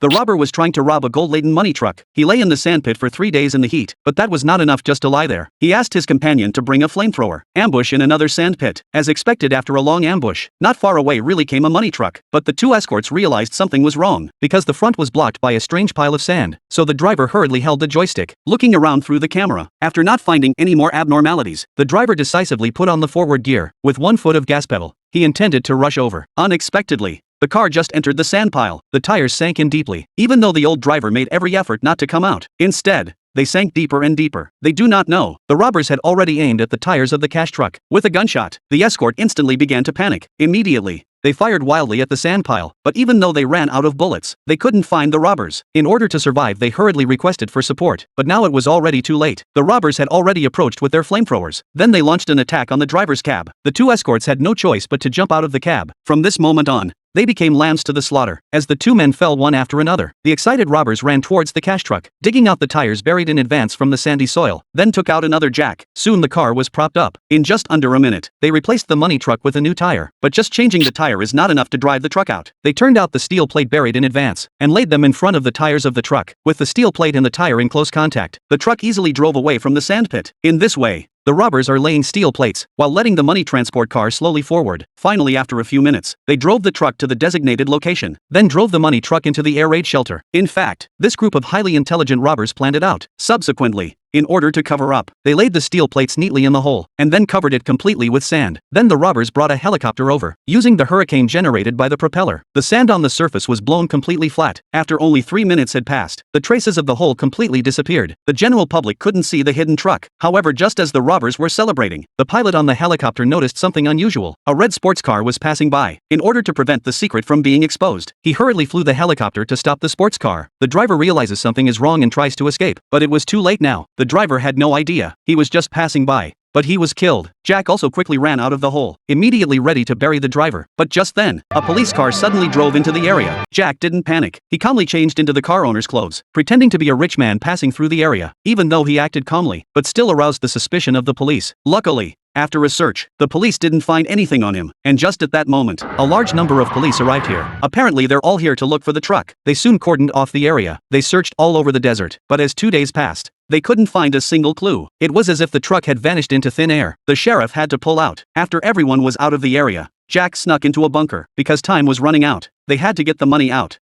The robber was trying to rob a gold-laden money truck. He lay in the sandpit for 3 days in the heat, but that was not enough just to lie there. He asked his companion to bring a flamethrower. Ambush in another sandpit. As expected after a long ambush, not far away really came a money truck, but the two escorts realized something was wrong, because the front was blocked by a strange pile of sand, so the driver hurriedly held the joystick, looking around through the camera. After not finding any more abnormalities, the driver decisively put on the forward gear, with 1 foot of gas pedal. He intended to rush over. Unexpectedly, the car just entered the sand pile. The tires sank in deeply, even though the old driver made every effort not to come out. Instead, they sank deeper and deeper. They do not know. The robbers had already aimed at the tires of the cash truck. With a gunshot, the escort instantly began to panic. Immediately, they fired wildly at the sand pile, but even though they ran out of bullets, they couldn't find the robbers. In order to survive, they hurriedly requested for support, but now it was already too late. The robbers had already approached with their flamethrowers. Then they launched an attack on the driver's cab. The two escorts had no choice but to jump out of the cab. From this moment on, they became lambs to the slaughter. As the two men fell one after another, the excited robbers ran towards the cash truck, digging out the tires buried in advance from the sandy soil, then took out another jack. Soon the car was propped up. In just under a minute, they replaced the money truck with a new tire. But just changing the tire is not enough to drive the truck out. They turned out the steel plate buried in advance, and laid them in front of the tires of the truck. With the steel plate and the tire in close contact, the truck easily drove away from the sandpit. In this way, the robbers are laying steel plates, while letting the money transport car slowly forward. Finally, after a few minutes, they drove the truck to the designated location, then drove the money truck into the air raid shelter. In fact, this group of highly intelligent robbers planned it out. Subsequently, in order to cover up, they laid the steel plates neatly in the hole, and then covered it completely with sand. Then the robbers brought a helicopter over, using the hurricane generated by the propeller. The sand on the surface was blown completely flat. After only 3 minutes had passed, the traces of the hole completely disappeared. The general public couldn't see the hidden truck. However, just as the robbers were celebrating, the pilot on the helicopter noticed something unusual. A red sports car was passing by. In order to prevent the secret from being exposed, he hurriedly flew the helicopter to stop the sports car. The driver realizes something is wrong and tries to escape, but it was too late now. The driver had no idea. He was just passing by. But he was killed. Jack also quickly ran out of the hole, immediately ready to bury the driver. But just then, a police car suddenly drove into the area. Jack didn't panic. He calmly changed into the car owner's clothes, pretending to be a rich man passing through the area. Even though he acted calmly, but still aroused the suspicion of the police. Luckily, after a search, the police didn't find anything on him, and just at that moment, a large number of police arrived here. Apparently they're all here to look for the truck. They soon cordoned off the area. They searched all over the desert, but as 2 days passed, they couldn't find a single clue. It was as if the truck had vanished into thin air. The sheriff had to pull out. After everyone was out of the area, Jack snuck into a bunker. Because time was running out, they had to get the money out.